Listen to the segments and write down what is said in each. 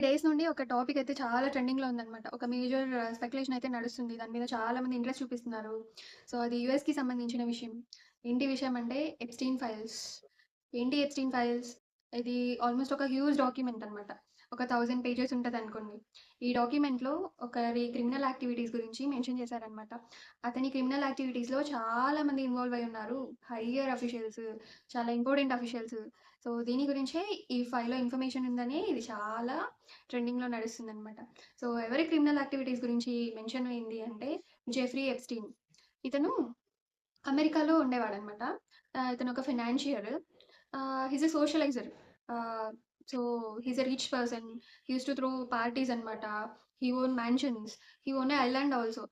Days నుండి ఒక topic అయితే చాలా ట్రెండింగ్‌లో ఉందనమాట. ఒక మేజర్ స్పెక్యులేషన్ అయితే నడుస్తుంది. దాని మీద చాలా మంది ఇంట్రెస్ట్ చూపిస్తున్నారు. సో, అది యూఎస్‌కి సంబంధించిన విషయం. ఏంటి విషయం అంటే ఎప్‌స్టీన్ ఫైల్స్. ఏంటి ఎప్‌స్టీన్ ఫైల్స్? ఇది ఆల్‌మోస్ట్ ఒక హ్యూజ్ డాక్యుమెంట్ అనమాట. ఒక 1000 పేజెస్ ఉంటదనుకోండి. ఈ డాక్యుమెంట్‌లో ఒకరి క్రిమినల్ యాక్టివిటీస్ గురించి మెన్షన్ చేశారనమాట. అతని క్రిమినల్ యాక్టివిటీస్‌లో చాలా మంది ఇన్వాల్వ్ అయ్యి ఉన్నారు. హైయ్యర్ అఫీషియల్స్, చాలా ఇంపార్టెంట్ అఫీషియల్స్. సో, దీని గురించే ఈ ఫైల్‌లో ఇన్ఫర్మేషన్ ఉందని ఇది చాలా ట్రెండింగ్‌లో నడుస్తుందనమాట. సో, ఎవరి క్రిమినల్ యాక్టివిటీస్ గురించి మెన్షన్ అయింది అంటే జెఫ్రీ ఎప్‌స్టీన్. ఇతను అమెరికాలో ఉండేవాడనమాట. ఇతను ఒక financier. He's a socializer. Ah, so, he's a rich person. He used to throw parties అనమాట. He own mansions. He own a island also.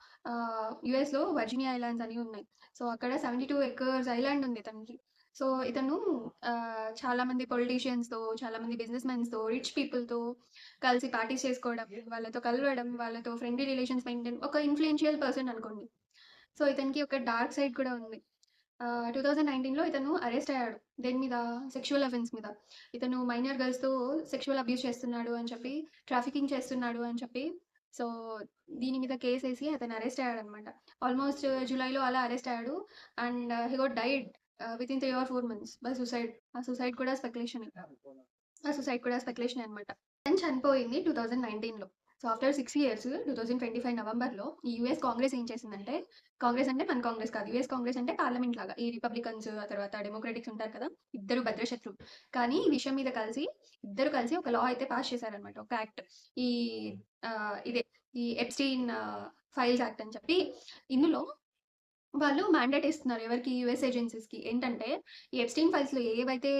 యూఎస్‌లో వర్జినియా ఐలాండ్స్ అని ఉన్నాయి. సో, అక్కడ 72 ఎకర్స్ ఐలాండ్ ఉంది ఇతనికి. సో, ఇతను చాలా మంది పొలిటీషియన్స్‌తో, చాలా మంది బిజినెస్ మెన్స్‌తో, రిచ్ పీపుల్‌తో కలిసి పార్టీస్ చేసుకోవడం, వాళ్ళతో కలవడం, వాళ్ళతో ఫ్రెండ్లీ రిలేషన్స్ మెయింటైన్ ఒక ఇన్‌ఫ్లుయెన్షియల్ పర్సన్ అనుకోండి. సో, ఇతనికి ఒక డార్క్ సైడ్ కూడా ఉంది. 2019లో ఇతను అరెస్ట్ అయ్యాడు. దేని మీద? సెక్షువల్ అఫెన్స్ మీద. ఇతను మైనర్ గర్ల్స్‌తో సెక్షువల్ అబ్యూస్ చేస్తున్నాడు అని చెప్పి, ట్రాఫికింగ్ చేస్తున్నాడు అని చెప్పి, సో, దీని మీద కేసేసి అతను అరెస్ట్ అయ్యాడనమాట. ఆల్మోస్ట్ జులైలో అలా అరెస్ట్ అయ్యాడు. And he got died within 3 or 4 months by suicide. ఆ సూసైడ్ కూడా స్పెక్యులేషనే. ఆ సూసైడ్ కూడా స్పెక్యులేషనే అనమాట. తను చనిపోయింది 2019లో. సో, ఆఫ్టర్ 6 ఇయర్స్ 2025 నవంబర్‌లో ఈ యూఎస్ కాంగ్రెస్ ఏం చేసిందంటే, కాంగ్రెస్ అంటే మన కాంగ్రెస్ కాదు. యూఎస్ కాంగ్రెస్ అంటే పార్లమెంట్ లాగా. ఈ రిపబ్లికన్స్, ఆ తర్వాత డెమోక్రాటిక్స్ ఉంటారు కదా! ఇద్దరు భద్రశత్రువులు. కానీ ఈ విషయం మీద ఇద్దరు కలిసి ఒక లా అయితే పాస్ చేశారనమాట. ఒక యాక్ట్. ఈ ఇదే ఈ ఎప్‌స్టీన్ ఫైల్స్ యాక్ట్ అని చెప్పి ఇందులో వాళ్ళు మ్యాండేట్ ఇస్తున్నారు. ఎవరికి? యూఎస్ ఏజెన్సీస్‌కి. ఏంటంటే, ఈ ఎప్‌స్టీన్ ఫైల్స్‌లో ఏవైతే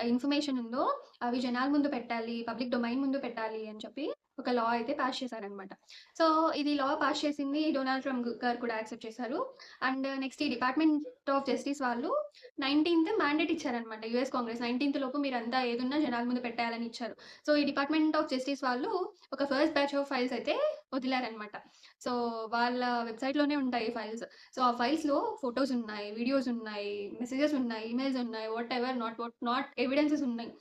ఇన్ఫర్మేషన్ ఉందో, అవి జనాల ముందు పెట్టాలి, పబ్లిక్ డొమైన్ ముందు పెట్టాలి అని చెప్పి ఒక లా అయితే పాస్ చేశారనమాట. సో, ఇది లా పాస్ చేసింది డొనాల్డ్ ట్రంప్ గారు కూడా యాక్సెప్ట్ చేశారు. అండ్ నెక్స్ట్ ఈ డిపార్ట్‌మెంట్ ఆఫ్ జస్టిస్ వాళ్ళు 19థ్ మ్యాండేట్ ఇచ్చారనమాట. యూఎస్ కాంగ్రెస్ 19థ్ లోపు మీరంతా ఏదున్నా జనాల ముందు పెట్టేయాలని ఇచ్చారు. సో, ఈ డిపార్ట్‌మెంట్ ఆఫ్ జస్టిస్ వాళ్ళు ఒక ఫస్ట్ బ్యాచ్ ఆఫ్ ఫైల్స్ అయితే వదిలారనమాట. సో, వాళ్ళ వెబ్‌సైట్‌లోనే ఉంటాయి ఈ ఫైల్స్. సో, ఆ ఫైల్స్‌లో ఫోటోస్ ఉన్నాయి, వీడియోస్ ఉన్నాయి, మెసేజెస్ ఉన్నాయి, ఈమెయిల్స్ ఉన్నాయి, వాటెవర్ నాట్ ఎవిడెన్సెస్ ఉన్నాయి.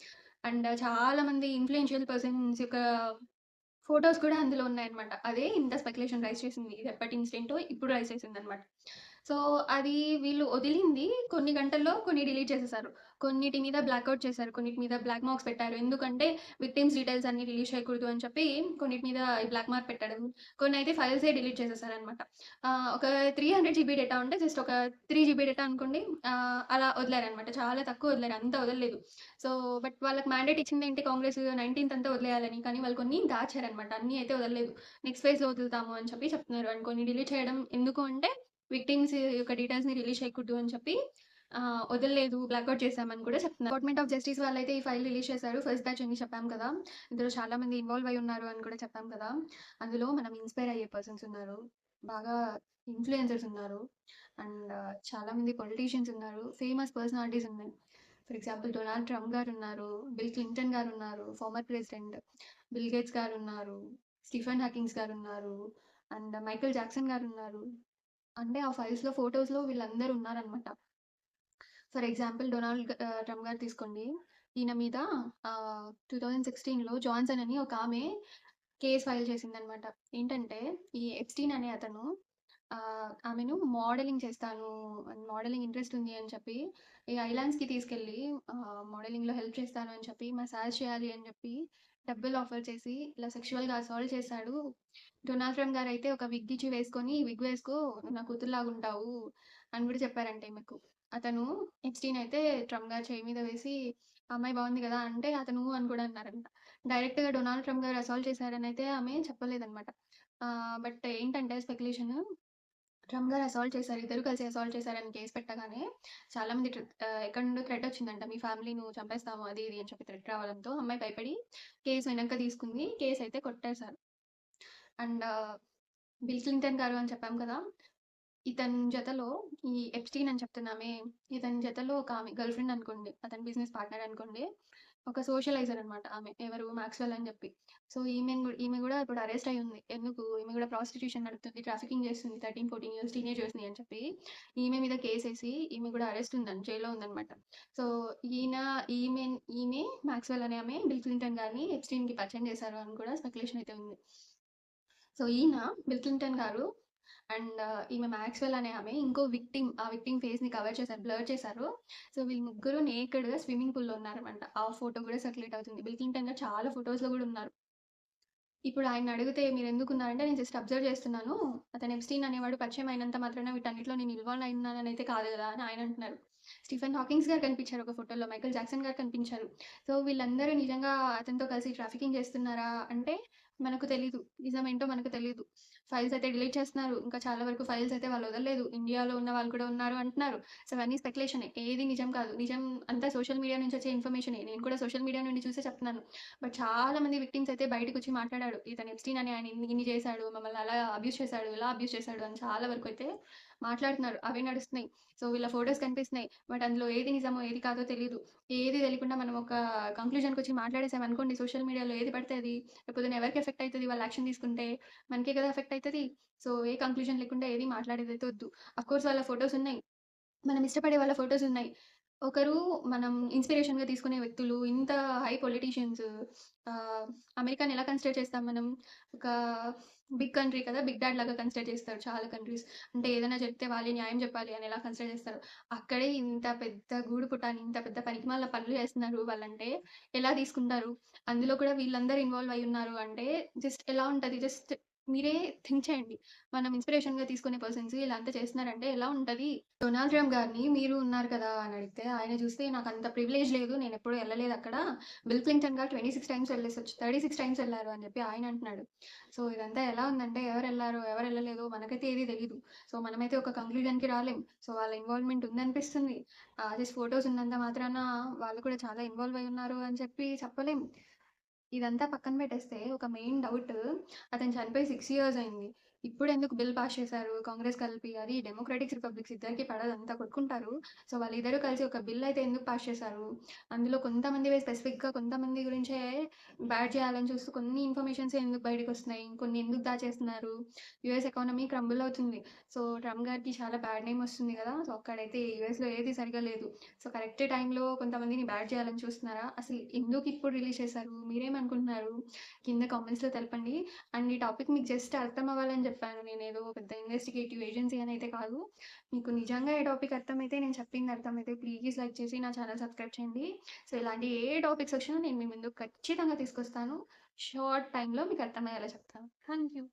అండ్ చాలా మంది ఇన్‌ఫ్లుయెన్షియల్ పర్సన్స్ యొక్క ఫోటోస్ కూడా అందులో ఉన్నాయన్నమాట. అదే ఇంత స్పెక్యులేషన్ రైజ్ చేసింది. ఇది ఎప్పటి ఇన్సిడెంటో ఇప్పుడు రైజ్ చేసిందన్నమాట. సో, అది వీళ్ళు వదిలింది కొన్ని గంటల్లో కొన్ని డిలీట్ చేసేసారు. కొన్నిటి మీద బ్లాక్ ఔట్ చేశారు. కొన్నిటి మీద బ్లాక్ మార్క్స్ పెట్టారు. ఎందుకంటే విక్టిమ్స్ డీటెయిల్స్ అన్నీ రిలీజ్ చేయకూడదు అని చెప్పి కొన్నిటి మీద ఈ బ్లాక్ మార్క్ పెట్టడం. కొన్నయితే ఫైల్సే డిలీట్ చేసేసారన్నమాట. ఒక 300 జీబీ డేటా ఉంటే జస్ట్ ఒక 3 జీబీ డేటా అనుకోండి. అలా వదిలారన్నమాట. చాలా తక్కువ వదిలారు. అంతా వదలలేదు. సో, బట్ వాళ్ళకి మ్యాండేట్ ఇచ్చిందేంటి కాంగ్రెస్ 19థ్ అంతా వదిలేయాలని. కానీ వాళ్ళు కొన్ని దాచారనమాట. అన్నీ అయితే వదలలేదు. నెక్స్ట్ ఫేజ్‌లో వదులుతాము అని చెప్పి చెప్తున్నారు. అండ్ కొన్ని డిలీట్ చేయడం ఎందుకు అంటే విక్టిమ్స్ యొక్క డీటెయిల్స్‌ని రిలీజ్ చేయకూడదు అని చెప్పి వదలలేదు. బ్లాక్ ఔట్ చేశామని కూడా చెప్తున్నారు. డిపార్ట్‌మెంట్ ఆఫ్ జస్టిస్ వాళ్ళైతే ఈ ఫైల్ రిలీజ్ చేశారు. ఫస్ట్ బ్యాచ్ అని చెప్పాం కదా! ఇందులో చాలా మంది ఇన్వాల్వ్ అయ్యి ఉన్నారు అని కూడా చెప్పాం కదా! అందులో మనం ఇన్‌స్పైర్ అయ్యే పర్సన్స్ ఉన్నారు. బాగా ఇన్‌ఫ్లుయెన్సర్స్ ఉన్నారు. అండ్ చాలా మంది పొలిటీషియన్స్ ఉన్నారు. ఫేమస్ పర్సనాలిటీస్ ఉన్నాయి. ఫర్ ఎగ్జాంపుల్ డొనాల్డ్ ట్రంప్ గారున్నారు. బిల్ క్లింటన్ గారున్నారు. Former president. బిల్ గేట్స్ గారున్నారు. స్టీఫెన్ హాకింగ్స్ గారున్నారు. అండ్ మైకేల్ జాక్సన్ గారున్నారు. అంటే ఆ ఫైల్స్‌లో, ఫోటోస్‌లో వీళ్ళందరూ ఉన్నారనమాట. ఫర్ ఎగ్జాంపుల్ ట్రంప్ గారు తీసుకోండి. ఈయన మీద 2016లో జాన్సన్ అని ఒక ఆమె కేస్ ఫైల్ చేసిందనమాట. ఏంటంటే ఈ ఎప్‌స్టీన్ అనే అతను ఆమెను మోడలింగ్ చేస్తాను, మోడలింగ్ ఇంట్రెస్ట్ ఉంది అని చెప్పి ఈ ఐలాండ్స్‌కి తీసుకెళ్ళి మోడలింగ్‌లో హెల్ప్ చేస్తాను అని చెప్పి, మసాజ్ చేయాలి అని చెప్పి డబ్బులు ఆఫర్ చేసి ఇలా సెక్షువల్‌గా అసాల్ట్ చేశాడు. డొనాల్డ్ ట్రంప్ గారైతే ఒక విగ్ ఇచ్చి వేసుకొని, "ఈ విగ్ వేసుకో నువ్వు నా కూతురులాగుంటావు" అని కూడా చెప్పారంట ఈమెకు. అతను ఎప్‌స్టీన్ అయితే ట్రంప్ గారి చెయ్యి మీద వేసి, "ఆ అమ్మాయి బాగుంది కదా!" అంటే అతను అని కూడా అన్నారంట. డైరెక్ట్‌గా డొనాల్డ్ ట్రంప్ గారు అసాల్ట్ చేశారనైతే ఆమె చెప్పలేదనమాట. బట్ ఏంటంటే స్పెక్యులేషను ట్రంప్ గారు అసాల్ట్ చేశారు. ఇద్దరు కలిసి అసాల్ట్ చేశారని కేస్ పెట్టగానే చాలామంది ఎక్కడి నుండో థ్రెట్ వచ్చిందంట. మీ ఫ్యామిలీ నువ్వు చంపేస్తాము అది ఇది అని చెప్పి థ్రెట్ రావడంతో అమ్మాయి భయపడి కేస్ వెనక్కి తీసుకుంది. కేస్ అయితే కొట్టేశారు. అండ్ బిల్ క్లింటన్ గారు అని చెప్పాం కదా! ఇతని జతలో ఈ ఎప్‌స్టీన్ అని చెప్తున్నామే, ఇతని జతలో ఒక ఆమె గర్ల్ ఫ్రెండ్ అనుకోండి. అతని బిజినెస్ పార్ట్నర్ అనుకోండి. ఒక సోషలైజర్ అనమాట ఆమె. ఎవరు 'మాక్స్‌వెల్' అని జెప్పి. సో, ఈమె గూడా ఇప్పుడు అరెస్ట్ అయ్యుంది. ఎందుకు? ఈమె గూడా ప్రాస్టిట్యూషన్ నడుపుతుంది, ట్రాఫికింగ్ చేస్తుంది 13, 14 ఇయర్స్ టీనేజర్స్‌ని అని చెప్పి ఈమె మీద కేసేసి ఈమె గూడా అరెస్ట్ ఉందని జైల్‌లో ఉందనమాట. సో, ఈయన ఈమె ఈమె 'మాక్స్‌వెల్' అనే ఆమె బిల్ క్లింటన్ గారిని ఎప్‌స్టీన్‌కి పరిచయం చేశారు అని కూడా స్పెక్యులేషన్ అయితే ఉంది. సో, ఈయన బిల్ క్లింటన్ గారు అండ్ ఈమె 'మాక్స్‌వెల్' అనే ఆమె ఇంకో విక్టిమ్, ఆ విక్టిమ్ ఫేస్‌ని కవర్ చేశారు, బ్లర్ చేశారు. సో, వీళ్ళు ముగ్గురు నేకెడ్‌గా స్విమ్మింగ్ పూల్‌లో ఉన్నారనమాట. ఆ ఫోటో గూడా సర్క్యులేట్ అవుతుంది. బిల్ క్లింటన్ గారు చాలా ఫోటోస్‌లో గూడా ఉన్నారు. ఇప్పుడు ఆయన్నడిగితే మీరెందుకున్నారంటే, నేను జస్ట్ అబ్జర్వ్ చేస్తున్నాను. అతను ఎప్‌స్టీన్ అనేవాడు పరిచయం అయినంత మాత్రాన వీటన్నిటిలో నేను ఇన్వాల్వ్ అయ్యున్నాననైతే కాదు గదా! అని ఆయనంటున్నారు. స్టీఫెన్ హాకింగ్స్ గారు కనిపించారు ఒక ఫోటోలో. మైకేల్ జాక్సన్ గారు కనిపించారు. సో, వీళ్ళందరూ నిజంగా అతనితో కలిసి ట్రాఫికింగ్ చేస్తున్నారా అంటే, మనకు తెలీదు. నిజమేంటో మనకు తెలీదు. ఫైల్స్ అయితే డిలీట్ చేస్తున్నారు. ఇంకా చాలా వరకు ఫైల్స్ అయితే వాళ్ళు వదలలేదు. ఇండియాలో ఉన్న వాళ్ళు కూడా ఉన్నారు అంటున్నారు. సో, అవన్నీ స్పెక్యులేషనే. ఏది నిజం కాదు. నిజం అంతా సోషల్ మీడియా నుంచి వచ్చే ఇన్ఫర్మేషనే. నేను కూడా సోషల్ మీడియా నుండి చూసే చెప్తున్నాను. బట్ చాలా మంది విక్టిమ్స్ అయితే బయటకొచ్చి మాట్లాడాడు. ఇతను ఎప్‌స్టీన్ అనే ఆయన ఇన్ని చేశాడు. మమ్మల్ని అలా అబ్యూజ్ చేశాడు, ఇలా అబ్యూజ్ చేశాడు అని చాలా వరకు అయితే మాట్లాడుతున్నారు. అవే నడుస్తున్నాయి. సో, వీళ్ళ ఫోటోస్ కనిపిస్తున్నాయి. బట్ అందులో ఏది నిజమో, ఏది కాదో తెలీదు. ఏది తెలియకుండా మనం ఒక కంక్లూజన్‌కొచ్చి మాట్లాడేసామనుకోండి సోషల్ మీడియాలో ఏది పడితే అది, రేపొద్దున ఎవరికి ఎఫెక్ట్ అయితది వాళ్ళు యాక్షన్ తీసుకుంటే? మనకే కదా ఎఫెక్ట్ అయితది. సో, ఏ కంక్లూజన్ లేకుండా ఏది మాట్లాడేదైతే వద్దు. ఆఫ్‌కోర్స్ వాళ్ళ ఫోటోస్ ఉన్నాయి. మనం ఇష్టపడే వాళ్ళ ఫోటోస్ ఉన్నాయి. ఒకరు మనం ఇన్‌స్పిరేషన్‌గా తీసుకునే వ్యక్తులు, ఇంత హై పొలిటీషియన్స్ అమెరికాని ఎలా కన్సిడర్ చేస్తాం మనం? ఒక బిగ్ కంట్రీ కదా! బిగ్ డాడ్ లాగా కన్సిడర్ చేస్తారు చాలా కంట్రీస్. అంటే ఏదైనా చెప్తే వాళ్ళే న్యాయం చెప్పాలి అని ఎలా కన్సిడర్ చేస్తారు. అక్కడే ఇంత పెద్ద గూడు పుటాని, ఇంత పెద్ద పనికిమాలిన పనులు చేస్తున్నారు వాళ్ళంటే ఎలా తీసుకుంటారు? అందులో కూడా వీళ్ళందరూ ఇన్వాల్వ్ అయ్యున్నారు అంటే జస్ట్ ఎలా ఉంటది? జస్ట్ మీరే థింక్ చేయండి. మనం ఇన్‌స్పిరేషన్‌గా తీసుకునే పర్సన్స్ ఇలా అంతా చేస్తున్నారంటే ఎలా ఉంటది? డొనాల్డ్ ట్రంప్ గారిని మీరు ఉన్నారు కదా! అని అడిగితే, ఆయన చూస్తే నాకంత ప్రివిలేజ్ లేదు. నేనెప్పుడు ఎళ్ళలేదక్కడ. బిల్ క్లింటన్ గారు 26 టైమ్స్ వెళ్ళేసొచ్చు 36 టైమ్స్ ఎళ్లారు అని చెప్పి ఆయన అంటున్నాడు. సో, ఇదంతా ఎలా ఉందంటే ఎవరెళ్లారో, ఎవరెళ్ళలేదో మనకైతే ఏది తెలీదు. సో, మనమైతే ఒక కంక్లూజన్‌కి రాలేం. సో, వాళ్ళ ఇన్వాల్వ్‌మెంట్ ఉందనిపిస్తుంది. జస్ట్ ఫోటోస్ ఉన్నంత మాత్రాన వాళ్ళు కూడా చాలా ఇన్వాల్వ్ అయ్యి ఉన్నారు అని చెప్పి చెప్పలేం. ఇదంతా పక్కన పెట్టేస్తే ఒక మెయిన్ డౌట్ అతను చనిపోయి 6 ఇయర్స్ అయింది. ఇప్పుడెందుకు బిల్ పాస్ చేశారు కాంగ్రెస్ కలిపి? అది డెమోక్రాటిక్స్, రిపబ్లిక్స్ ఇద్దరికీ పడదు అంతా కొట్టుకుంటారు. సో, వాళ్ళిద్దరూ కలిసి ఒక బిల్ అయితే ఎందుకు పాస్ చేశారు? అందులో కొంతమందివే స్పెసిఫిక్‌గా కొంతమంది గురించే బ్యాడ్ చేయాలని చూస్తూ కొన్ని ఇన్ఫర్మేషన్సే ఎందుకు బయటకొస్తున్నాయి? కొన్ని ఎందుకు దాచేస్తున్నారు? యూఎస్ ఎకానమీ క్రంబుల్ అవుతుంది. సో, ట్రంప్ గారికి చాలా బ్యాడ్ నేమ్ వస్తుంది గదా! సో, అక్కడైతే యూఎస్‌లో ఏది సరిగ్గా లేదు. సో, కరెక్ట్ టైంలో కొంతమందిని బ్యాడ్ చేయాలని చూస్తున్నారా? అసలు ఎందుకు ఇప్పుడు రిలీజ్ చేశారు? మీరేమనుకుంటున్నారు? కింద కామెంట్స్‌లో తెలపండి. అండ్ ఈ టాపిక్ మీకు జస్ట్ అర్థం అవ్వాలని చెప్పాను. నేనేదో పెద్ద ఇన్వెస్టిగేటివ్ ఏజెన్సీ అని అయితే కాదు. మీకు నిజంగా ఈ టాపిక్ అర్థమైతే, నేను చెప్పింది అర్థమైతే ప్లీజ్ లైక్ చేసి నా ఛానల్ సబ్స్క్రైబ్ చేయండి. సో, ఇలాంటి ఏ టాపిక్స్ వచ్చినా నేను మీ ముందుకు ఖచ్చితంగా తీసుకొస్తాను. షార్ట్ టైమ్‌లో మీకు అర్థమయ్యేలా చెప్తాను. Thank you.